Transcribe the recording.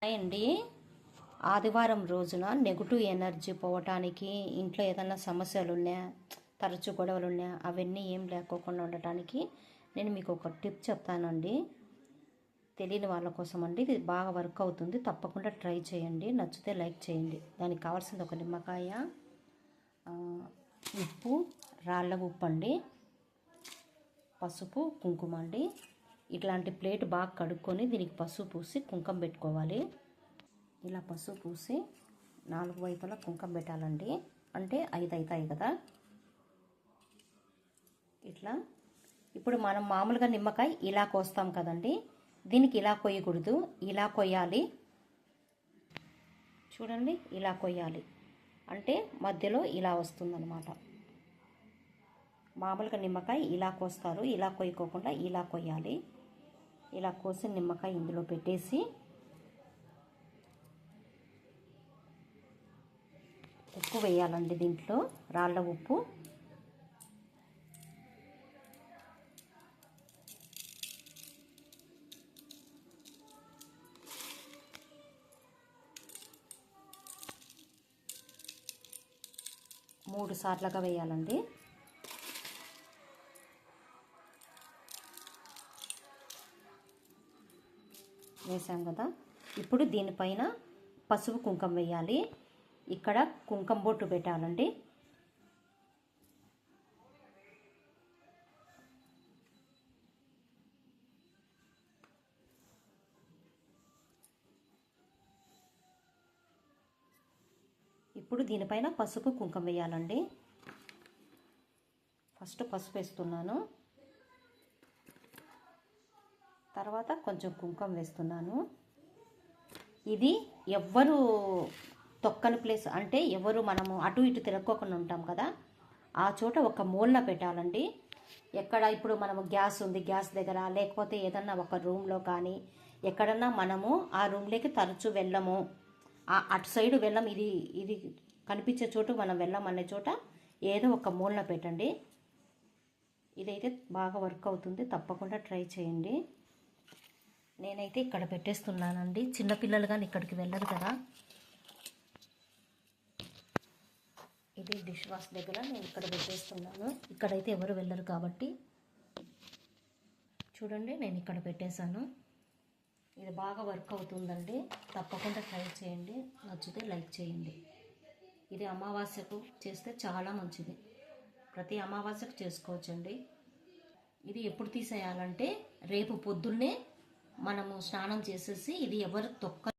Hi అండి. ఆదివారం రోజున నెగిటివ్ ఎనర్జీ పోవటానికి, ఇంట్లో ఏదైనా సమస్యలు ఉన్నాయా, తరచూ గొడవలు ఉన్నాయా, అవన్నీ ఏం లేకోకుండా ఉండటానికి నేను మీకు ఒక టిప్ చెప్తానండి. తెలియని వాళ్ళ కోసం అండి. ఇది బాగా వర్క్ అవుతుంది. తప్పకుండా ట్రై చేయండి. నచ్చితే లైక్ చేయండి. దానికి కావాల్సింది ఒక నిమ్మకాయ, ఉప్పు, రాళ్ళ ఉప్పు అండి, పసుపు, కుంకుమ అండి. ఇట్లాంటి ప్లేట్ బాగా కడుక్కొని దీనికి పసుపు పూసి కుంకుమ పెట్టుకోవాలి. ఇలా పసుపు పూసి 4 వైపులా కుంకుమ పెట్టాలండి. అంటే 5 అవుతాయి కదా. ఇట్లా ఇప్పుడు మనం మామూలుగా నిమ్మకాయ ఇలా కోస్తాం కదండి, దీనికి ఇలా కొయ్యకూడదు, ఇలా కొయ్యాలి. చూడండి, ఇలా కొయ్యాలి అంటే మధ్యలో ఇలా వస్తుందన్నమాట. మామూలుగా నిమ్మకాయ ఇలా కోస్తారు, ఇలా కొయ్యకోకుండా ఇలా కొయ్యాలి. ఇలా కోసి నిమ్మకాయ ఇందులో పెట్టేసి ఉప్పు వేయాలండి. దీంట్లో రాళ్ళ ఉప్పు, మూడు సార్లుగా వేయాలండి. వేసాం కదా. ఇప్పుడు దీనిపైన పసుపు కుంకుమ వేయాలి. ఇక్కడ కుంకుమ బొట్టు పెట్టాలండి. ఇప్పుడు దీనిపైన పసుపు కుంకుమ వేయాలండి. ఫస్ట్ పసుపు వేస్తున్నాను, తర్వాత కొంచెం కుంకుమ వేస్తున్నాను. ఇది ఎవ్వరు తొక్కని ప్లేస్ అంటే ఎవరు మనము అటు ఇటు తిరక్కోకుండా ఉంటాం కదా, ఆ చోట ఒక మూలన పెట్టాలండి. ఎక్కడ ఇప్పుడు మనము గ్యాస్ ఉంది, గ్యాస్ దగ్గర, లేకపోతే ఏదన్నా ఒక రూమ్లో కానీ ఎక్కడన్నా మనము ఆ రూమ్లోకి తరచూ వెళ్ళము, అటు సైడు వెళ్ళం, ఇది ఇది కనిపించే చోటు మనం వెళ్ళం అనే చోట ఏదో ఒక మూలన పెట్టండి. ఇదైతే బాగా వర్క్ అవుతుంది. తప్పకుండా ట్రై చేయండి. నేనైతే ఇక్కడ పెట్టేస్తున్నానండి. చిన్నపిల్లలు కానీ ఇక్కడికి వెళ్ళరు కదా. ఇది డిష్ వాష్ దగ్గర నేను ఇక్కడ పెట్టేస్తున్నాను. ఇక్కడైతే ఎవరు వెళ్ళరు కాబట్టి చూడండి, నేను ఇక్కడ పెట్టేశాను. ఇది బాగా వర్క్ అవుతుందండి. తప్పకుండా ట్రై చేయండి. నచ్చితే లైక్ చేయండి. ఇది అమావాస్యకు చేస్తే చాలా మంచిది. ప్రతి అమావాస్యకు చేసుకోవచ్చండి. ఇది ఎప్పుడు తీసేయాలంటే రేపు పొద్దున్నే మనము స్నానం చేసేసి, ఇది ఎవరు తొక్క